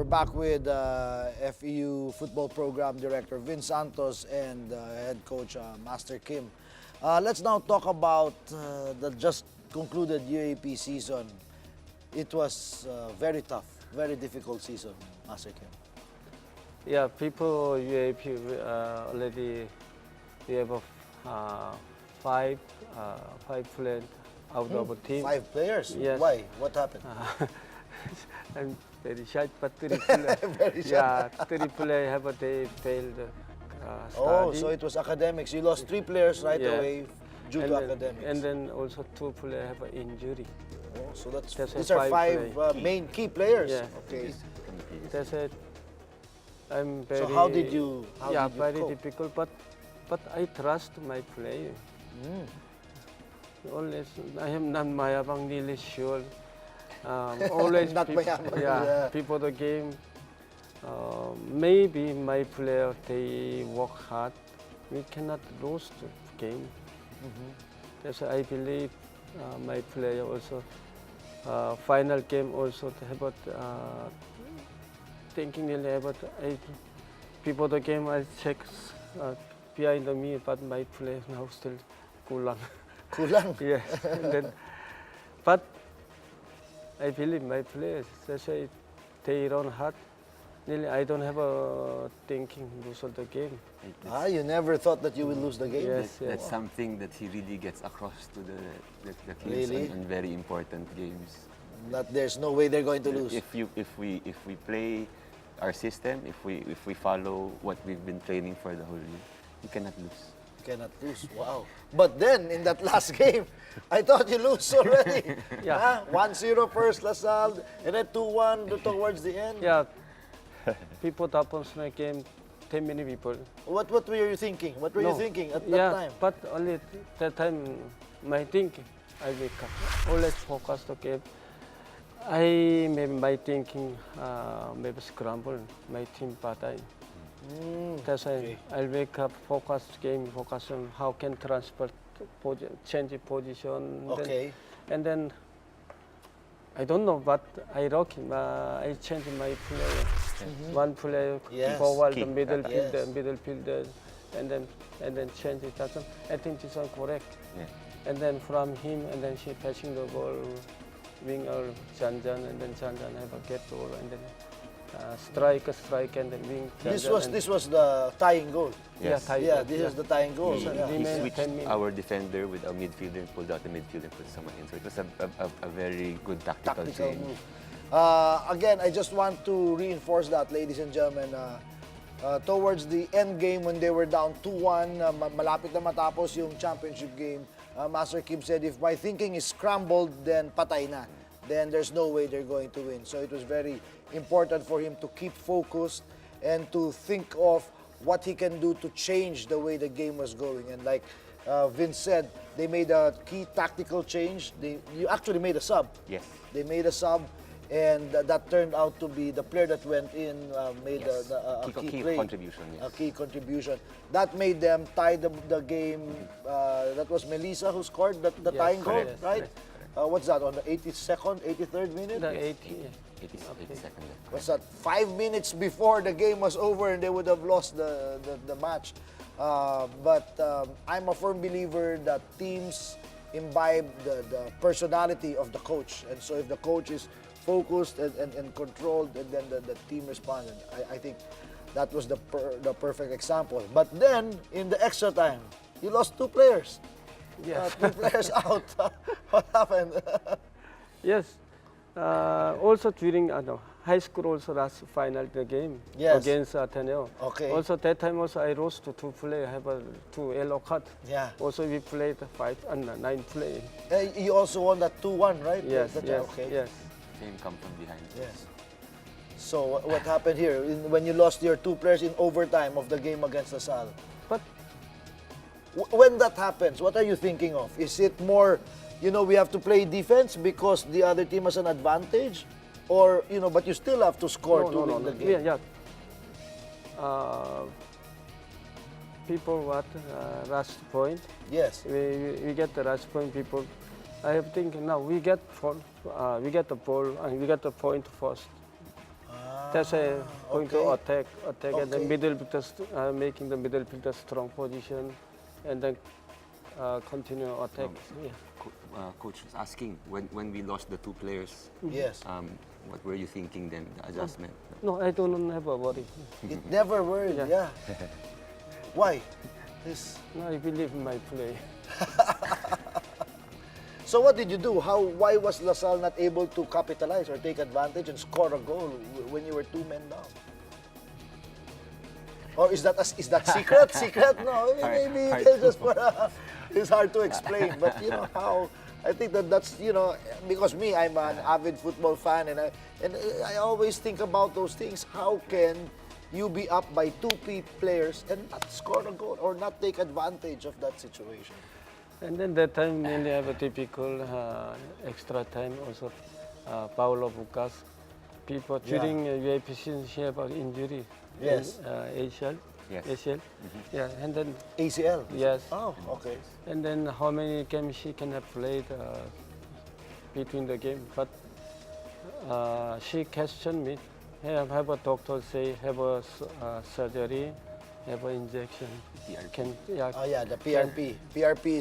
We're back with FEU Football Program Director Vin Santos and Head Coach Master Kim. Let's now talk about the just concluded UAP season. It was very tough, very difficult season, Master Kim. Yeah, people UAP already we have five players out of a team. 5 players? Yes. Why? What happened? I'm very shy, but three players. Very shy. Yeah, three players have they failed Oh, study. so it was academics. You lost 3 players right Yeah. away due to academics. And then also 2 players have an injury. Oh, so That's these a are 5 5 main key players. Yeah. Okay. That's it. I'm very. So how did you? yeah, did you very cope? difficult, but I trust my player. Mm. Always, I am not mayabang really sure. Always, Not people, mayabang, yeah, yeah. before the game. Maybe my player they work hard. We cannot lose the game. That's why I believe my player also. Final game also about thinking really about before the game I check behind me, but my player now still kulang. Kulang. Yes, and then, but I believe my players. That's why they run hard. Really, I don't have a thinking lose of the game. You never thought that you would lose the game? Yes, yes. That's something that he really gets across to the kids Really? on very important games. That there's no way they're going to lose. If we play our system, if we follow what we've been training for the whole year, we cannot lose. Cannot lose. Wow. But then, in that last game, I thought you lose already. Yeah. 1-0 first, LaSalle, and then 2-1 towards the end. Yeah, people happens in a game, 10 many people. What were you thinking? What were you No. thinking at Yeah, that time? but only that time, my thinking, I wake up. Always focus the game. I maybe my thinking, maybe scramble, my team patay. That's why okay. I wake up, focus game, focus on how can transfer, change the position. Okay. And then, I don't know, but I rock him. I change my player. One player Yes. forward, the Key. middle Yes. fielder, middle fielder, and then change it. That's all. I think this is correct. Yeah. And then from him, and then she passing the ball, winger Janjan, and then Janjan have a get goal, and then strike, and then wing. This Janjan, was and- this was the tying goal. Yeah, Yes. tie Yeah, goal, this yeah. is the tying goal. He, Yeah. he Remain switched 10 minutes. our defender with a midfielder and pulled out the midfielder and put someone in. So it was a very good tactical Tactical change. move. Again, I just want to reinforce that, ladies and gentlemen. Towards the end game, when they were down 2-1, malapit na matapos yung championship game, Master Kim said, if my thinking is scrambled, then patay na. Then there's no way they're going to win. So it was very important for him to keep focused and to think of what he can do to change the way the game was going. And like Vince said, they made a key tactical change. You actually made a sub. Yes. They made a sub, and that turned out to be the player that went in, made Yes. a Key key play. contribution, yes. A key contribution. That made them tie the game. That was Melissa who scored the Yes, tying goal, correct, right? correct. What's that, on the 82nd, 83rd minute? The 80. 82nd. Was that 5 minutes before the game was over and they would have lost the match. But I'm a firm believer that teams imbibe the personality of the coach. And so if the coach is focused and controlled, and then the team responded. I think that was the perfect example. But then, in the extra time, you lost 2 players. Yes. 2 players out. What happened? Yes. Also during high school also last final the game Yes. against Ateneo. Okay. Also that time also I lost to 2 players. I have a 2 yellow card. Yeah. Also we played 9 players. You also won that 2-1, right? Yes, That- yes, okay. yes. Team come from behind. Yes. So what happened here when you lost your 2 players in overtime of the game against LaSalle? But When that happens, what are you thinking of? Is it more, we have to play defense because the other team has an advantage, or but you still have to score to win the game? Yeah. People rush point. Yes. We get the rush point. People, I have think now we get the ball and we get the point first. That's going to okay. attack, and then Okay. middle fielder, making the middle fielder strong position, and then continue attack. Yeah. Coach was asking when we lost the two players. Yes. What were you thinking then? The adjustment. No, I don't have a worry. It never worried, yeah. Why? This. No, I believe in my play. So what did you do? Why was LaSalle not able to capitalize or take advantage and score a goal when you were 2 men down? Or is that secret? Secret? No, maybe you can just put it's hard to explain, but you know how. I think that's because me, I'm an avid football fan, and I always think about those things. How can you be up by 2 players and not score a goal or not take advantage of that situation? And then that time, when they have a typical extra time, also Paulo Bucas, people during UAP season, he have an injury. Yes. ACL. Yes. ACL. Yeah, and then ACL? yes. Oh, okay. And then how many games she can have played between the game, but she questioned me. Have a doctor say have a surgery, have an injection. PRP. Can Oh yeah, the PRP. PRP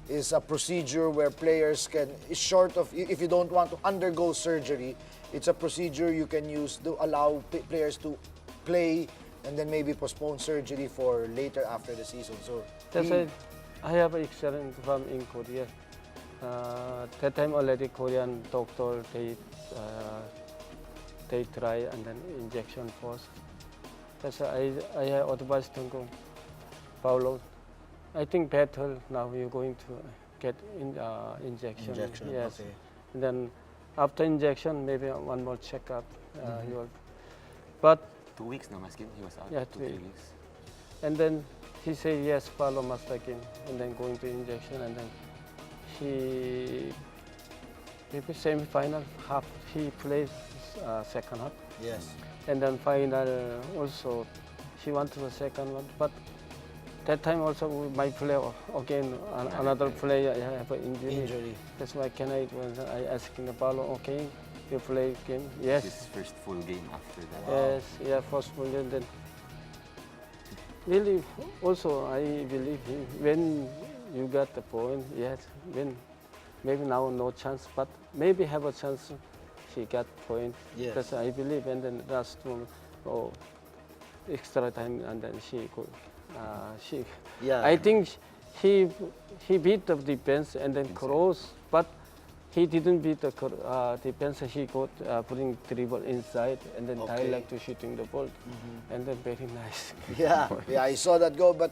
is a procedure where players can, is short of, if you don't want to undergo surgery, it's a procedure you can use to allow players to play and then maybe postpone surgery for later after the season. So that's he- it. I have experience from in Korea. That time already Korean doctor they try and then injection first. That's why I advised to go. Paulo, I think better now you're going to get injection. Injection, Yes. okay. And then after injection, maybe one more checkup. But 2 weeks now, Maskin. He was out. Yeah, 2 2 3 weeks. weeks. and then he said yes, Paulo must again, and then going to injection, and then he maybe semi-final half he plays second half, Yes. and then final also he went to the second one, but that time also my player again another player have an injury. Injury. That's why can I asking the Paulo, okay, you play game? Yes. His first full game after that. Yes, yeah, first one, and then really also I believe when you got the point, yes, when maybe now no chance, but maybe have a chance. She got point. Yes. That's I believe, and then last one, extra time, and then she go. She. Yeah. I think he beat the defense and then cross, but he didn't beat the defense. He got putting dribble inside and then Okay. direct to shooting the ball, and then very nice. Yeah, yeah, I saw that goal. But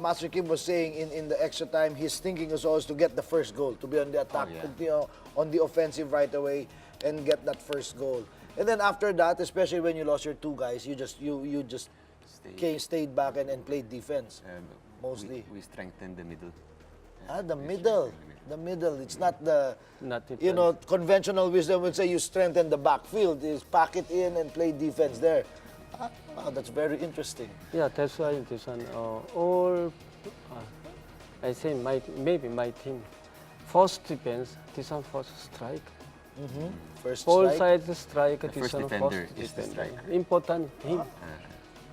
Master Kim was saying in the extra time, his thinking was always to get the first goal, to be on the attack, on the offensive right away, and get that first goal. And then after that, especially when you lost your 2 guys, you just stayed back and played defense. Mostly. We strengthened the middle. The middle. The middle. It's not the, Not you know, conventional wisdom would say you strengthen the backfield. Is pack it in and play defense there. Wow, that's very interesting. Yeah, that's why this one all. I say maybe my team first defense, this one first strike. First All strike. sides strike. The this first one defender first is the defender. striker. Important him.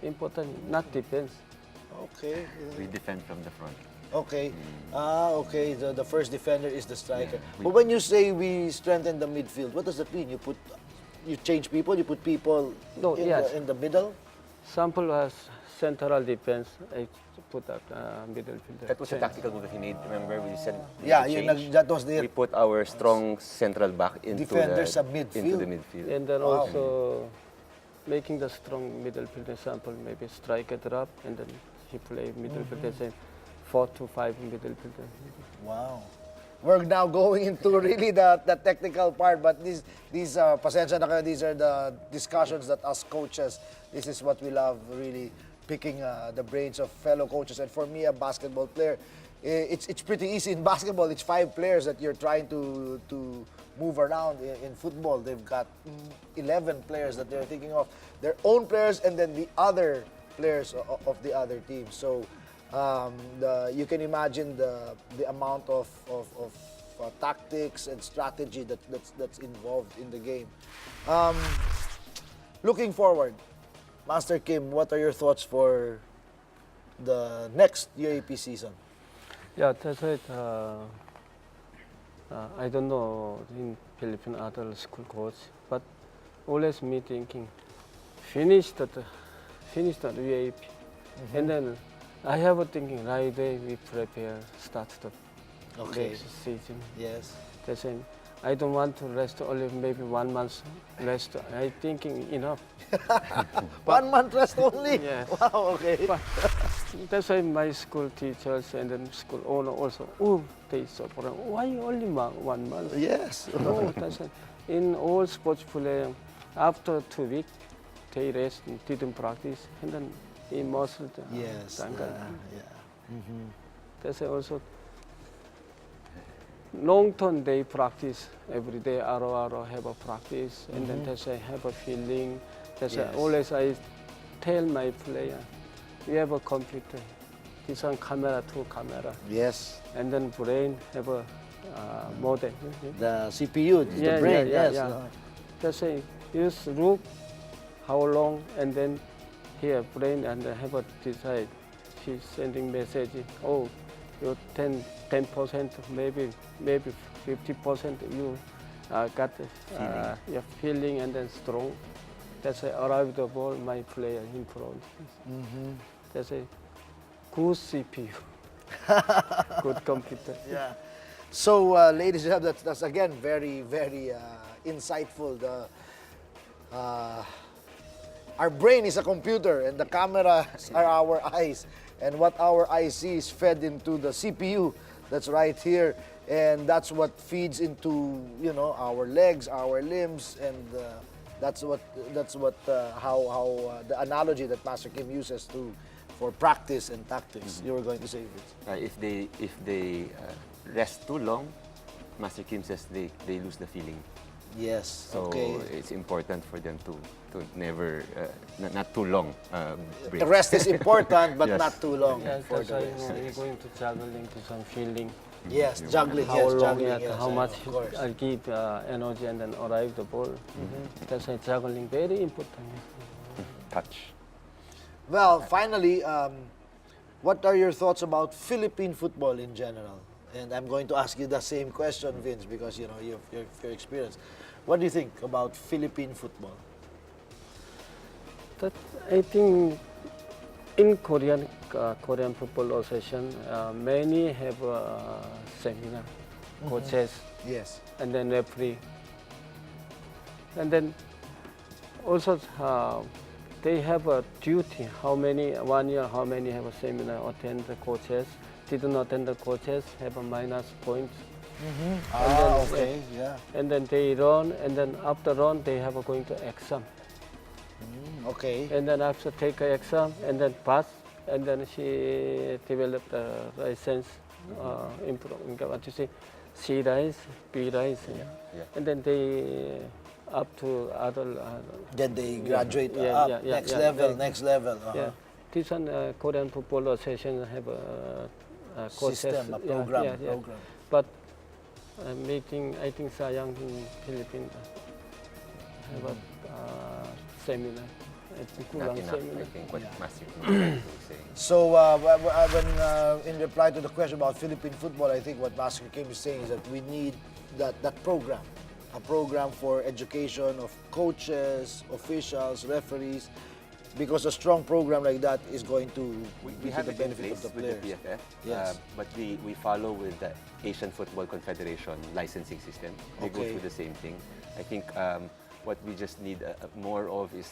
Important, not defense. Okay. We defend from the front. Okay. Okay. The first defender is the striker. Yeah, But when you say we strengthen the midfield, what does that mean? You change people. You put people No, yes. in the middle. Sample has central defense. I put that middle fielder. That was a tactical move that he made. Remember, we said we Yeah, would yun change. that was We the put our strong central back into Defender the sa midfield. Into the midfield. And then Wow. also making the strong middle fielder sample, maybe striker drop, and then he play middle fielder, say 4 to 5 middle fielder. Wow. We're now going into really the technical part, but these pasensya na kayo, these are the discussions that us coaches, this is what we love, really picking the brains of fellow coaches. And for me, a basketball player, it's pretty easy in basketball. It's 5 players that you're trying to move around. In football, they've got 11 players that they're thinking of, their own players and then the other players of the other team. So you can imagine the amount of tactics and strategy that's involved in the game. looking forward, Master Kim, what are your thoughts for the next UAP season? Yeah, that's right. I don't know in Philippine other school coach, but always me thinking, finish the UAP, and then I have a thinking right away we prepare start the Okay. next season. Yes. That's it. I don't want to rest only maybe 1 month rest. I thinking enough. 1 month rest only? Yes. Wow, okay. But that's why my school teachers and then school owner also, oh, they suffer. Why only 1 month? Yes. No, that's right. In all sports player, after 2 weeks, they rest, didn't practice, and then in muscle. Yes. Yeah. That's why also long term they practice every day, hour have a practice, and then that's why have a feeling. That's why Yes. always I tell my player, we have a computer, this one camera, 2 camera, Yes. and then brain have a model. The CPU, the brain, yes. That's why use look how long, and then here brain and have a decide. She's sending message. Oh, you 10%, maybe 50%. You got your feeling and then strong. That's why arrive the ball, my player in front. That's a good CPU, good computer. Yeah. So, ladies and gentlemen, that's again very, very insightful. Our brain is a computer, and the cameras are our eyes. And what our eyes see is fed into the CPU that's right here, and that's what feeds into our legs, our limbs, and that's what how the analogy that Master Kim uses for practice and tactics. You were going to say this. If they rest too long, Master Kim says they lose the feeling. Yes. So Okay. it's important for them to never not too long break. The rest is important, but Yes. not too long Yeah, for that's the why rest. you're going to juggling to some feeling. Yes, juggling. How Yes, long, juggling. yet, Yes, how I much know, of course. I give energy and then arrive the ball. That's why juggling very important. Touch. Well, finally, what are your thoughts about Philippine football in general? And I'm going to ask you the same question, Vince, because you've your experience. What do you think about Philippine football? That I think in Korean football association, many have seminar, coaches, Yes. and then referee, and then also they have a duty. How many 1 year? How many have a seminar? Attend the coaches. Didn't attend the coaches have a minus points. Okay, yeah. And then they run, and then after run they have a going to exam. Okay. And then after take a exam and then pass, and then she developed the license, improve, what you say, C license, B license, Yeah. and then they up to other. Then they graduate Yeah, up, yeah, yeah, next yeah, level, yeah. next level. Yeah, this one Korean Football Association have a coaches, System, a yeah, program, yeah, yeah. program. But meeting, I think Sayang in Philippines have a seminar. I think Not kulang enough, I seminar. think, what Master Kim is saying. So, when in reply to the question about Philippine football, I think what Master Kim is saying is that we need that program, a program for education of coaches, officials, referees, because a strong program like that is going to We be to have the it in benefit place of the with the players. PFF, Yes. but we follow with the Asian Football Confederation licensing system. They go Okay. through the same thing. I think what we just need more of is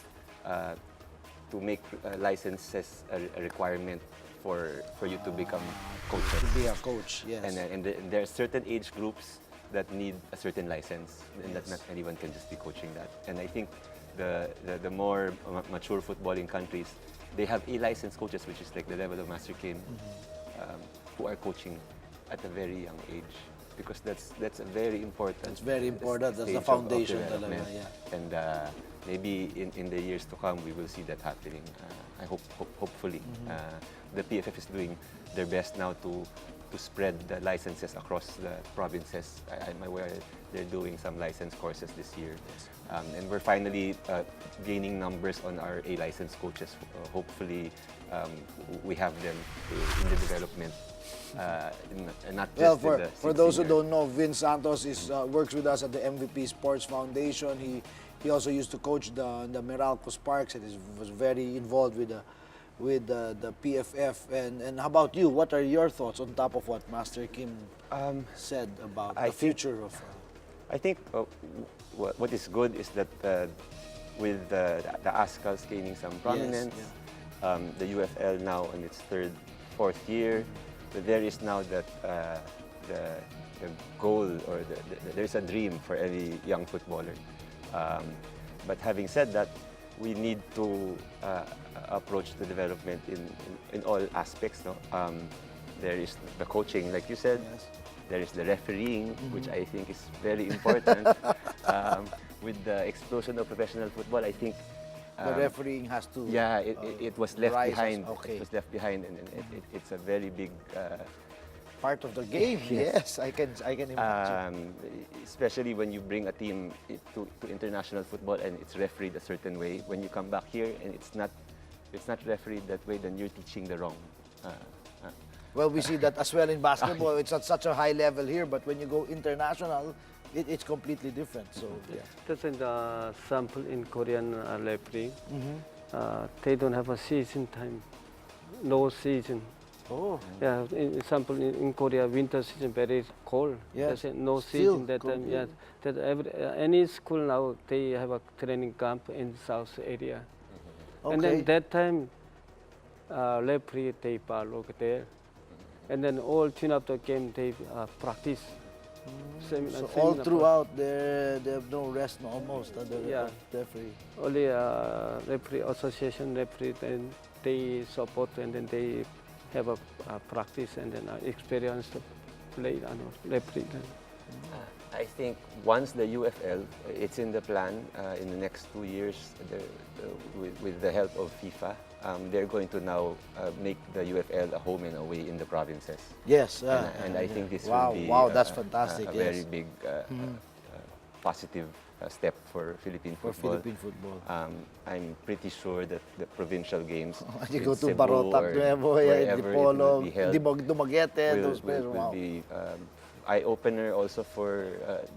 to make licenses a requirement for you to become coaches. To be a coach, yes. And there are certain age groups that need a certain license, and that Yes. not anyone can just be coaching that. And I think the more mature footballing countries, they have A-licensed coaches, which is like the level of Master Kim, who are coaching at a very young age, because that's a very important. That's very important. That's the stage of foundation development. talaga, yeah. And maybe in the years to come, we will see that happening. I hopefully the PFF is doing their best now to to spread the licenses across the provinces. I'm aware they're doing some license courses this year. And we're finally gaining numbers on our A-license coaches. Hopefully, we have them in the development, and not Well, just in the for those who 16-year. don't know, Vince Santos works with us at the MVP Sports Foundation. He also used to coach the Meralco Sparks and was very involved with the PFF. And how about you? What are your thoughts on top of what Master Kim said about I the think- future of? I think what is good is that with the ASCALs gaining some prominence, the UFL now in its fourth year, there is now that the goal or there's a dream for any young footballer. But having said that, we need to approach the development in all aspects. No? There is the coaching, like you said. Yes. There is the refereeing, which I think is very important. With the explosion of professional football, I think The refereeing has to. yeah, it was left rise as- behind. okay. It was left behind, and it's a very big, Part of the game. Yes, I can imagine. especially when you bring a team to international football and it's refereed a certain way. When you come back here and it's not refereed that way, then you're teaching the wrong. Well, we see that as well in basketball. It's at such a high level here, but when you go international, it's completely different. So yeah. That's the sample in Korean referee. They don't have a season time, no season. Oh. Yeah, in example in Korea, winter season very cold. Yes. There's no Still season that cold, time. yeah. Yeah, that any school now they have a training camp in south area, and Okay. then that time referee they follow there, and then all tune up the game they practice. So all throughout, they have no rest, no, almost. Yeah. Referee. Only referee association referee, then they support and then they have a practice and then experience to play and referee. I think once the UFL, it's in the plan in the next 2 years, with the help of FIFA, they're going to now make the UFL a home and away in the provinces. Yes. And I think this wow, will be wow, that's fantastic. a yes. very big positive step for Philippine For football. Philippine football. I'm pretty sure that the provincial games You in go to Cebu Barotac, or Nuevo, wherever it will Dipolo, be held Dumaguete, those will players. Wow. be eye-opener also for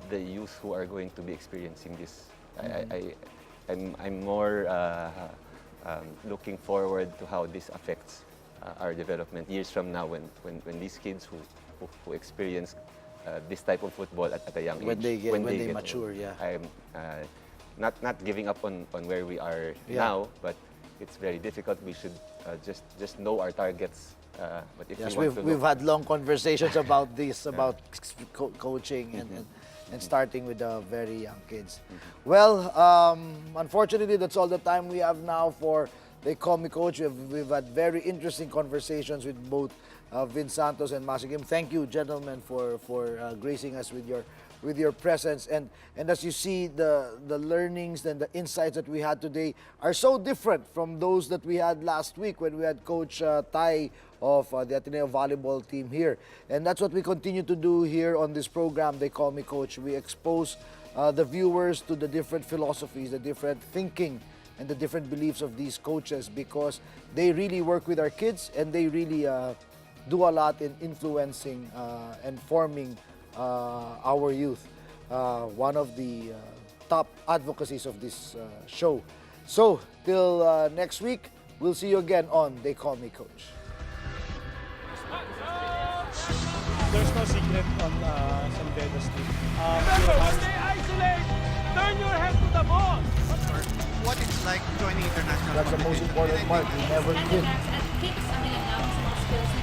the youth who are going to be experiencing this. I'm more looking forward to how this affects our development years from now when these kids who experience this type of football at a young When age. they get old. mature, yeah. I'm not giving up on where we are Yeah. now, but it's very difficult. We should just know our targets. But if Yes, we want to we've look- had long conversations about this, about coaching and starting with the very young kids. Well, unfortunately, that's all the time we have now for They Call Me Coach. We've had very interesting conversations with both Vince Santos and Master Kim. Thank you, gentlemen, for gracing us with your presence. And as you see, the learnings and the insights that we had today are so different from those that we had last week when we had Coach Tai of the Ateneo volleyball team here. And that's what we continue to do here on this program, They Call Me Coach. We expose the viewers to the different philosophies, the different thinking, and the different beliefs of these coaches, because they really work with our kids and they really do a lot in influencing and forming our youth. One of the top advocacies of this show. So, till next week, we'll see you again on They Call Me Coach. There's no secret on San Pedro's team. Stay isolated. Turn your head to the ball. What it's like joining international That's the most important part. You never And quit. relax at Kicks, ano yun, sa mga skills na